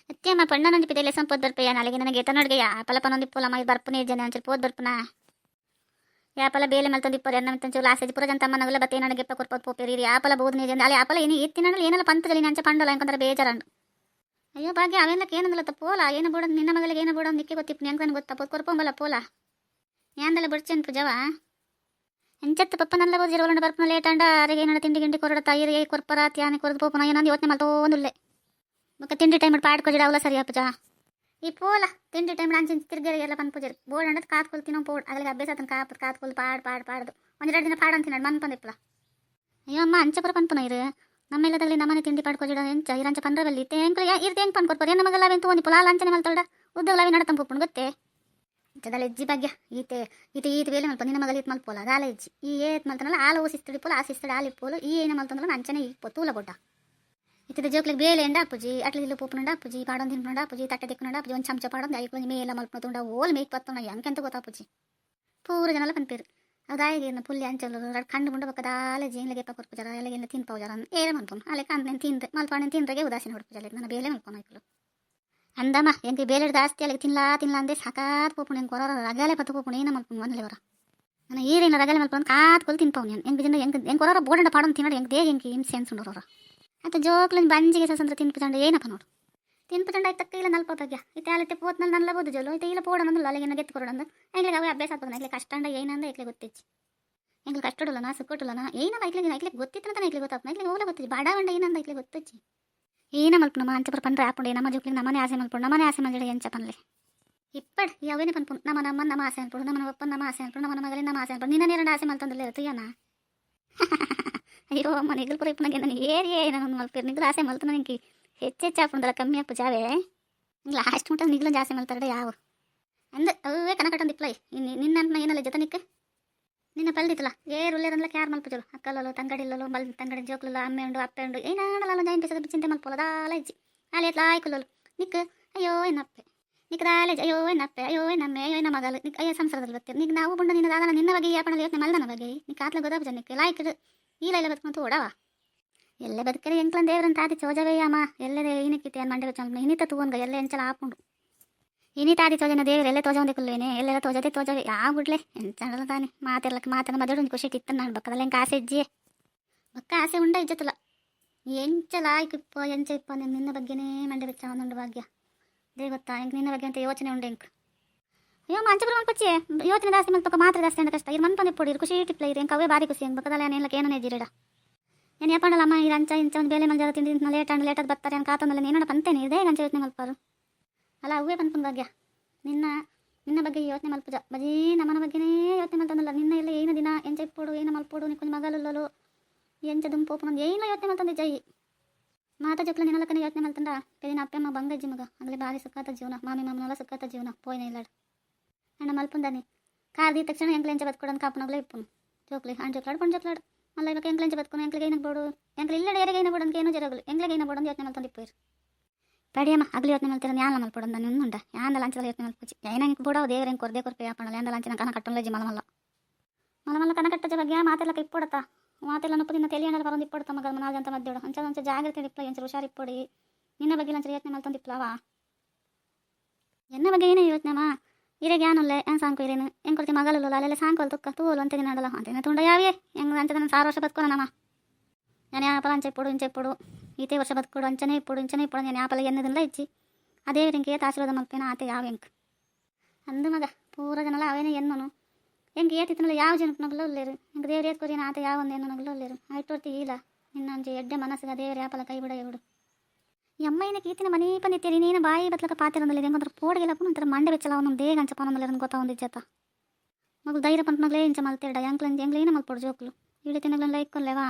ಅತ್ತೆಮ್ಮ ಪಣ್ಣನೊಂದು ಪಿದೆ lesson ಪೋದ್ ಬರ್ಪಯ್ಯ ನಾಳೆಗೆ ನನಗೆ ತನ್ನೊಳಗೆ ಯಾಪಲ ಪನ್ನೊಂದು ಪೋಲಮ್ಮ ಇದು ಬರ್ಪನೇ ಜನ ಅಂಚೆ ಪೋದ್ ಬರ್ಪನಾ ಯಾಪಲ ಬೇಲೆ ಮೇಲೆ ತಂದು ಇಪ್ಪರು ಎನ್ನ ತಂಚು ಲಾಸೇಜ್ ಪುರ ಜಂತ ಅಮ್ಮನಗಲ ಬತ್ತೆ ನನಗೆ ಎಪ್ಪ ಕೊರ್ಪೋದು ಪೋಪೇರಿ ಯಾಪಲ ಬೋಧನೆ ಜನ ಅಲ್ಲಿ ಯಾಪಲ ಏನು ಎತ್ತಿನಲ್ಲ ಏನಲ್ಲ ಪಂತದಲ್ಲಿ ಅಂಚೆ ಪಂಡೋಲ್ಲ ಯಾಕಂದ್ರೆ ಬೇಜಾರಂಡು ಅಯ್ಯೋ ಭಾಗ್ಯ ಅವೆಲ್ಲಕ್ಕೆ ಏನಂದಲ್ಲ ಪೋಲ ಏನು ಬೋಡ ನಿನ್ನ ಮಗಳಿಗೆ ಏನು ಬೋಡ ನಿಕ್ಕೆ ಗೊತ್ತಿಪ್ಪು ಹೆಂಗೆ ನನಗೆ ಗೊತ್ತಾ ಪೋದ್ ಕೊರ್ಪೊಂಬಲ್ಲ ಪೋಲ ಯಾಂದಲ್ಲ ಬಿಡ್ಚೇನು ಪೂಜವ ಎಂಚತ್ತು ಪಪ್ಪ ನಲ್ಲ ಬೋದು ಜೀರೋಲಂಡ ಬರ್ಪನ ಲೇಟಂಡ ಅರೆಗೆ ಏನಾಡ ತಿಂಡಿ ಗಿಂಡಿ ಕೊರಡ ಇರಿಗೆ ಕೊರ್ಪರ ತ್ಯಾನೆ ಕೊರದು ಪೋಪನ ಏನಂದು ಇವತ್ತೇ ಮಲ್ತೋಂದುಲ್ಲೆ ಮತ್ತೆ ತಿಂಡಿ ಟೈಮ್ ಪಾಡ್ ಕೊಜಿಡ ಅವಲ ಸರಿಯಾ ಪೂಜಾ ಈ ಪೋಲ ತಿಂಡಿ ಟೈಮ್ ಅಂಚೆ ತಿರ್ಗೇರಿ ಎಲ್ಲ ಪನ್ ಪೂಜರಿ ಬೋರ್ಡ್ ಅಂಡ್ ಕಾತ್ಕೊಳ್ತೀನೋ ಪೋಡ್ ಅಲ್ಲಿಗೆ ಅಭ್ಯಾಸ ಆತನ ಕಾತ್ಕೊಲ್ ಪಾಡ್ದು ಒಂದೆರಡು ದಿನ ಪಾಡ್ ಅಂತೀನಿ ಮನ್ ಪಂದಿಪ್ಪಲ ಅಯ್ಯೋ ಅಮ್ಮ ಅಂಚೆ ಪುರ ಪನ್ಪುನ ಇರು ನಮ್ಮೆಲ್ಲದಲ್ಲಿ ನಮ್ಮನೆ ತಿಂಡಿ ಪಾಡ್ಕೊಜಿಡ ಎಂಚ ಇರಂಚ ಪಂದ್ರವಲ್ಲಿ ತೇಂಕ್ಲ ಇರ್ತೆ ಹೆಂಗೆ ಪನ್ ಕೊಡ್ತಾರೆ ನಮಗೆಲ್ಲ ಅವೆಂತು ಒಂದು ಪುಲ ಅಂಚನೆ ಮಲ್ತೊಳ್ಡ ಉದ್ದಗಲಾವಿ ನಡತಂ ಪುಪ್ಪುಣ ಗೊತ್ತೇ ಇಂಥದಲ್ಲ ಎಜ್ಜಿ ಭಾಗ್ಯ ಈತ ಬೇಲೆ ಮಲ್ಪ ನಿನ್ನ ಮಗಲಿ ಮಲ್ಪೋಲ ಅದಾಲ ಎಜ್ಜಿ ಈ ಏತ್ ಮಲ್ತನಲ್ಲ ಆಲ ಓಸಿಸ್ತಡಿ ಪೋಲ ಆಸಿಸ್ತಡಿ ಆಲಿ ಪೋಲು ಈ ಏನ ಮಲ್ತಂದ್ರೆ ಅಂಚನೆ ಈ ತೂಲ ಬೊಡ್ಡ ಇತ್ತಿದ ಜೋಕ್ಲಿಗೆ ಬೇಲೆ ಎಂಡ ಅಪ್ಪುಜಿ ಅಟ್ಲಿಲ್ಲ ಪೂಪುನುಂಡ ಅಪ್ಪುಜಿ ಪಾಡೊಂದು ತಿನ್ನುಂಡ ಅಪ್ಪುಜಿ ತಟ್ಟೆ ತಿಕ್ಕನುಂಡ ಅಪ್ಪುಜಿ ಒಂದು ಚಮಚ ಪಾಡೊಂದು ಐಕ್ಳು ಮೇಲ ಮಲ್ಪನ ತುಂಡ ಓಲ್ ಮೇಕ್ ಪತ್ತೊಂಡ ಎಂಕೆಂತ ಗೊತ್ತಾ ಅಪ್ಪುಜಿ ಪೂರ ಜನಲ್ಲ ಪನ್ಪೇರು ಅದಾಯಿಗೆ ಪುಲ್ಯ ಅಂಚಲು ಕಂಡು ಮುಂಡ ಬಕ್ಕದಾಲೆ ಜೀನ್ಲಿಗೆ ಎಪ್ಪ ಕೊರ್ಪುಜಾರ ಎಲ್ಲ ತಿನ್ಪೋಜಾರ ಏಳೆ ಮಲ್ಪನು ಅಲ್ಲಿ ಕಂದು ತಿಂದ್ರೆ ಮಲ್ಪಾಣೆ ತಿಂದ್ರೆಗೆ ಉದಾಸೀನ ಹೊಡ್ಪುಜಾಲೆ ನನ್ನ ಬೇಲೆ ಮಲ್ಪನ ಐಕ್ಳು ಅಂದಮ್ಮ ಎಂಗೆ ಬೇಲೆ ಜಾಸ್ತಿ ಅಲ್ಲಿಗೆ ತಿನ್ಲಾ ಅಂದೆ ಸಾಕಾತ್ ಪೋಪುಣ ಹೆಂಗೆ ಕೊರ ರಗಾಲೆ ಪತ್ತು ಪೋಪುಣ ಏನ ಮಲ್ಪನು ಮನೇಲಿ ಅವರ ನಾನು ಈರೇನ ರಗಾಲೆ ಮಲ್ಪನ ಕಾತ್ಕೊಲ್ ತಿನ್ಪವ್ ನಾನು ಹೆಂಗೆ ಜನ ಹೆಂಗೆ ಕೊರ ಬೋಡಂಡ ಪಾಡೊಂದು ತಿನ್ನೋದು ಹೆಂಗೆ ದೇಹ ಹೆಂಗೆ ಹಿಂಸೆ ಅನ್ಸುಂಡವ್ರ ಅಂತ ಜೋಕ್ಲಿನ ಬಂಜಿಗೆ ಸಸಂದ್ರ ತಿನ್ಪುಚಂಡ ಏನಪ್ಪ ನೋಡು ತಿನ್ಪುಚಂಡ ಆಯ್ತಕ್ಕ ಇಲ್ಲ ನಲ್ಪ ಬಗ್ಗೆ ಇತ್ತೆ ಆಲತ್ತೆ ಪೋತ್ನಲ್ಲಿ ನಲ್ಲ ಬೋದು ಜೋಲು ಇತ್ತೆ ಇಲ್ಲ ಪೋಡನಂದು ಅಲ್ಲಿಗೆ ಗೆತ್ತು ಕೊಡೋಣ ಎಂಗ್ಲಿಗೆ ಅವೇ ಅಭ್ಯಾಸ ಆಗ್ತದೆ ಐಕ್ಲೆ ಕಷ್ಟ ಅಂಡ ಏನಂದ ಐಕ್ಲೆ ಗೊತ್ತಿಚ್ಚಿ ಎಂಗ್ಲಿ ಕಷ್ಟಡಲ್ಲ ಸುಕ್ಕೊಟ್ಟಲ್ಲ ಏನಪ್ಪ ಐಕ್ಲೆ ಗೊತ್ತಿತ್ತು ಅಂತ ಐಕ್ಲೆ ಗೊತ್ತಾಗ್ತದೆ ಐಕ್ಲೆ ಹೋಗ್ಲೇ ಗೊತ್ತಿಚ್ಚಿ ಬಾಡವಂಡ ಏನಂದ ಐಕ್ಲೆ ಗೊತ್ತಿಚ್ಚಿ ಏನ ಮಲ್ಪ ನಮ್ಮ ಅಂಚಪುರ ಪಂಡ್ರೆ ಆಪುಂಡೆ ನಮ್ಮ ಜೋಕ್ಲಿಗೆ ನಮ್ಮನೆ ಆಸೆ ಮಲ್ಪುಂಡು ನಮ್ಮನೆ ಆಸೆ ಮಲ್ಜಡೆ ಎಂಚ ಪನ್ಲೆ ಇಪ್ಪಡ್ ಯಾವೇನೇ ಪನ್ಪುಂಡು ನಮ್ಮ ಆಸೆ ಅನ್ಪುಡು ನಮ್ಮ ಒಪ್ಪ ನಮ್ಮ ಆಸೆ ಅನ್ಪುಡು ನಮ್ಮ ಮಗಲೇ ನಮ್ಮ ಆಸೆ ಅನ್ಪುಡು ನಿನ್ನ ಎರಡು ಆಸೆ ಮಲ್ತಂದಲ್ಲ ಇರುತ್ತೀಯನ ಅಯ್ಯೋ ಅಮ್ಮ ನಿಗಲ್ ಪುರ ಇಪ್ಪನಾಗೆ ನನಗೆ ಏರಿಯೇ ನಾನು ಮಲ್ಪೇರು ನಿಗ್ಲು ಆಸೆ ಮಲ್ತು ನನಗೆ ಹೆಚ್ಚೆಚ್ಚು ಹಾಕೊಂಡಲ್ಲ ಕಮ್ಮಿ ಹಾಕು ಜಾವೇ ನಿಗ್ಲ ಅಷ್ಟು ಮುಟ್ಟ ನಿಗ್ಲು ಜಾಸ್ತಿ ಮಲ್ತಾರಡೆ ಯಾವ ಅಂದ ಅವೇ ಕನಕಟ್ಟೊಂದು ಇಪ್ಲೈ ನಿನ್ನ ಏನಲ್ಲ ಜೊತೆ ನಿಕ್ಕ ನಿನ್ನ ಪಲ್ದಿತ್ತಲ್ಲ ಉಳ್ಳೇರಂದ್ಲ ಕ್ಯಾರ್ ಮಲ್ಪಜಲು ಅಕ್ಕಲ್ಲೋ ತಂಗಡಿಲ್ಲೋ ಬಲ್ ತಂಗಡಿ ಜೋಕ್ಲಲ್ಲ ಅಮ್ಮೆ ಉಂಡು ಅಪ್ಪೆ ಉಂಡು ಏನಾಡಲ್ಲ ಜೈನ್ ಪಿಸದ ಚಿಂತೆ ಮಲ್ಪೋಲ್ಲ ದಾಲ ಇಜ್ಜಿ ಅಲ್ಲಿ ಎತ್ಲ ಆಯ್ಕೊಲ್ಲಲು ನಿಕ್ಕ ಅಯ್ಯೋ ಏನಪ್ಪೆ ನಿಕ್ಕ ದಾಲೇಜ್ ಅಯ್ಯೋ ಏನಪ್ಪೆ ಅಯ್ಯೋ ಏನಮ್ಮೆ ಅಯ್ಯೋ ಏನ ಮಗಲು ನಿಕ್ಕ ಅಯ್ಯೋ ಸಂಸಾರದಲ್ಲಿ ಬರ್ತೀರಿ ನಿಕ್ಕ ನಾವು ಬಂಡ ನಿನ್ನ ದಾದನ ನಿನ್ನ ಬಗ್ಗೆ ಯಾಪಣಲ್ಲಿ ಯೋಚನೆ ಮಲ್ದನ ಬಗ್ಗೆ ನಿಕ್ಕ ಆತ್ಲ ಗೊತ್ತಾಗ ನಿಕ್ಕೆ ಲಾಯ್ಕದು ಈ ಲೈಲ ಬದುಕಂತೂ ಓಡವ ಎಲ್ಲ ಬದುಕರೆ ಎಂಕ್ಲಂದು ದೇವ್ರಂತ ಆದಿ ಚೋಜವೇ ಅಮ್ಮ ಎಲ್ಲದೇ ಏನಕ್ಕಿತ್ತೆ ಅನ್ ಮಂಡೆ ಬಚ್ಚ ಇನಿತ ತೂವನ್ಗ ಎಲ್ಲ ಎಂಚಲ ಆಪುಂಡು ಇನಿತ ಆದಿ ಚೋಜನ ದೇವ್ರು ಎಲ್ಲ ತೋಜ ಒಂದೇ ಕುಲ್ವೇನೆ ಎಲ್ಲೆಲ್ಲ ತೋಜದೆ ತೋಜವೆ ಯಾವ ಗುಡ್ಲೆ ಎಂಚಲ್ಲ ತಾನೆ ಮಾತೆಲ್ಲಕ್ಕೆ ಮಾತನ್ನ ಮದಡು ಒಂದು ಖುಷಿ ಇತ್ತು ನಾನು ಬಕ್ಕದಲ್ಲ ಹೆಂಗೆ ಆಸೆ ಇಜ್ಜಿ ಬಕ್ಕ ಆಸೆ ಉಂಡ ಇಜ್ಜತ್ತಲ್ಲ ಎಂಚಲ ಆಯ್ಕಿಪ್ಪ ಎಂಚ ಇಪ್ಪ ನಿನ್ನ ಬಗ್ಗೆನೇ ಮಂಡೆ ಬೆಚ್ಚ ಒಂದೊಂದು ಭಾಗ್ಯ ದೇ ಗೊತ್ತಾ ಹೆಂಗೆ ನಿನ್ನ ಬಗ್ಗೆ ಅಂತ ಯೋಚನೆ ಉಂಡೆ ಹೆಂಗೆ ಅಯ್ಯೋ ಮಂಚಪುರ ಮಲ್ಪಚ್ಚಿ ಯೋಚನೆ ಜಾಸ್ತಿ ಮಲ್ಪಕ್ಕ ಮಾತ್ರ ಜಾಸ್ತಿ ಅಂದ ಕಷ್ಟ ಇದು ಮನ್ಪಂದು ಇಪ್ಪಡಿ ಖುಷಿ ಇಟ್ಟಿಪ್ಲ ಇರು ಹೆಂಗೆ ಅವೇ ಬಾರಿ ಖುಷಿ ಹೆಂಗೆ ಬಕ್ಕದಲ್ಲ ಏನೆಲ್ಲ ಏನನೇ ಜಿರಿಡ ಏನು ಯಾಪಣ್ಣಲ್ಲ ಅಮ್ಮ ಇದು ಅಂಚ ಇಂಚ ಒಂದು ಬೇಲೆ ಮಲ್ಜಾರ ತಿಂಡಿ ಲೇಟದ್ ಬರ್ತಾರೆ ಅಂತ ಕಾತಂದಲ್ಲ ನೀನೋಣ ಪಂತೇನೆ ಇದೇ ಅಂಚೆ ಯೋಚನೆ ಮಲ್ಪಾರು ಅಲ್ಲ ಅವೇ ಪನ್ಪನ್ ಭಾಗ್ಯ ನಿನ್ನ ಬಗ್ಗೆ ಯೋಚನೆ ಮಲ್ಪುಜ ಬಜೀ ನಮ್ಮನ ಬಗ್ಗೆನೇ ಯೋಚನೆ ಮಲ್ತಂದಲ್ಲ ನಿನ್ನ ಎಲ್ಲ ಏನು ದಿನ ಎಂಚ ಇಪ್ಪೋಡು ಏನು ಮಲ್ಪೋಡು ನಿಕ್ಕೊಂದು ಮಗಲಲ್ಲೋ ಎಂಚ ದುಂಪೋಪು ನಂದು ಏನೋ ಯೋಚನೆ ಮಲ್ತಂದೆ ಜೈ ಮಾತಾ ಜೊಕ್ಲ ನಿನ್ನಲಕ್ಕನೇ ಯೋಚನೆ ಮಲ್ತಂಡ ಪೆದಿನ ಅಪ್ಪಮ್ಮ ಬಂಗಜ್ಜಿ ಮಗ ಅಂದರೆ ಭಾರಿ ಸುಖಾತ ಜೀವನ ಮಾಮಿ ಮಾಮನಲ್ಲ ಸುಖಾತ ಜೀವನ ಪೋಯ್ನ ಇಲ್ಲಾಡು ಅಣ್ಣ ಮಲ್ಪಂದಾನೆ ಕಾರ್ದಿ ತಕ್ಷಣ ಎಂಕ್ಲೆ ಎಂಚ ಬದುಕೊಡೋದು ಕಾಪನಗ್ಲೇ ಇಪ್ಪನು ಜೋಕ್ಲಿ ಹಣ್ಣು ಜೋಕ್ಲಾಡು ಪಣ್ಣು ಜೋಕ್ಲಾಡು ಮಲ್ಲ ಇವಾಗ ಎಂಕ್ಲೆಂಚ ಬದುಕೊಂಡು ಎಂಕ್ಲಿಗೆ ಏನಕ್ಕೆ ಬೋಡು ಎಂಕ್ಲೆ ಇಲ್ಲ ಏರಿಗೆ ಏನ ಬೋಡೋದು ಏನೋ ಜರಗಲು ಎಂಕ್ಲೆಗೆ ಏನ ಬೋಡೋದು ಯೋಚನೆ ಮಲ್ತಂದು ಇಪ್ಪರು ಪಡಿಯಮ್ಮ ಅಗ್ಲಿ ಯೋಚನೆ ಮಲ್ತಿರ ಯಾನ ಮಲ್ಪಡೋದು ನಾನು ಇನ್ನುಂಡ ಯಾಂದ ಲಂಚದಲ್ಲಿ ಯೋಚನೆ ಮಲ್ಪಚ್ಚಿ ಏನಂಗೆ ಬೋಡೋ ದೇವ್ರ ಹೆಂಗೆ ಕೊರದೆ ಯಾಪಣಲ್ಲ ಯಾಂದ ಲಂಚನ ಕನ ಕಟ್ಟೊಂದು ಮಲಮಲ್ಲ ಕನ ಕಟ್ಟಜ ಬಗ್ಗೆ ಮಾತೆಲ್ಲ ಇಪ್ಪೊಡತ್ತಾ ಮಾತೆಲ್ಲ ನಪ್ಪದಿನ ತೆಲಿಯಂಡಲ್ಲ ಬರೋದು ಇಪ್ಪೊಡ್ತ ಮಗ ಮನಾಜ್ ಅಂತ ಮದ್ದೋಡು ಅಂಚ ಜಾಗ್ರತೆ ಇಪ್ಪ ಎಂಚ ಹುಷಾರು ಇಪ್ಪೊಡಿ ನಿನ್ನ ಬಗ್ಗೆ ಲಂಚ ಯೋಚನೆ ಮಲ್ತಂದು ಇಪ್ಪಲವಾ ಎನ್ನ ಬಗ್ಗೆ ಏನೇ ಯೋಚನೆಮ್ಮ ಇರೆಗೆ ಯಾನಲ್ಲೇ ಏನು ಸಾಂಕು ಇರೇನು ಹೆಂಗೆ ಕೊಡ್ತೀವಿ ಮಗಲಲ್ಲ ಅಲ್ಲೆಲ್ಲ ಸಾಂಕೋಲ್ ತುಕ್ಕ ತೂಲು ಅಂತ ದಿನಾಡಲ್ಲ ಅಂತೇನೆ ತುಂಡ ಯಾವೇ ಹೆಂಗೆ ಅಂಚ ನಾನು 6 ವರ್ಷ ಬದುಕೋಣಮ್ಮ ನಾನು ಯಾಪಲ ಅಂಚೆ ಇಪ್ಪೊಡು ಇಂಚೆ ಇಪ್ಪೊಡು ಈತೆ ವರ್ಷ ಬದುಕೊಡು ಅಂಚನೆ ಇಪ್ಪೊಡು ನಾನು ಯಾಪಲ ಎನ್ನದಿಲ್ಲ ಇಚ್ಚಿ ಅದೇ ಹೆಂಗೆ ಆಶೀರ್ವಾದ ಮಲ್ಪೇನ ಆತೆ ಯಾವ ಹೆಂಗೆ ಅಂದು ಮಗ ಪೂರ ಜನಲ್ಲ ಅವೇನೇ ಎನ್ನನು ಹೆಂಗೆ ಏತಿತ್ತನಲ್ಲ ಯಾವ ಜನಕ್ಕನಗಲು ಒಲ್ಲೇರು ಹೆಂಗೆ ದೇವ್ರು ಏತ್ಕೋರಿನ ಆತ ಯಾವ ಒಂದು ಎನ್ನನಗಲು ಒಲ್ಲೇರು ಆಯ್ತು ಇಲ್ಲ ನಿನ್ನ ಅಂಚೆ ಎಡ್ಡೆ ಮನಸ್ಸಿಗೆ ದೇವ್ರು ಯಾಪಲ ಕೈ ಬಿಡ ಬಿಡು ಈ ಅಮ್ಮ ಏನಕ್ಕೆ ಈತಿನ ಮನೆ ಬಂದಿತ್ತೀರಿ ನೀನು ಬಾಯಿ ಬತ್ಲಕ ಪಾತಿರಂದಲ್ಲಿ ಹೆಂಗಂದ್ರೆ ಪೋಡಿಗೆಲ್ಲಪ್ಪ ನಂತರ ಮಂಡೆ ಬೆಚ್ಚಲ ಅವನೊಂದು ದೇಗ ಅಂಚ ಪನೊಂದಲ್ಲಿ ಗೊತ್ತಾ ಒಂದು ಇಜ್ಜತ್ತ ಮಗು ಧೈರ್ಯ ಪಂತ ಮಗಳೇ ಇಂಚ ಮಲ್ತೇಡ ಎಂಗ್ಲೇನು ಮಲ್ಪೊಡು ಜೋಕ್ಲು ಇಳಿ ತಿನ್ನಗಳೆಲ್ಲ ಇಕ್ಕೊಲ್ಲೇವಾ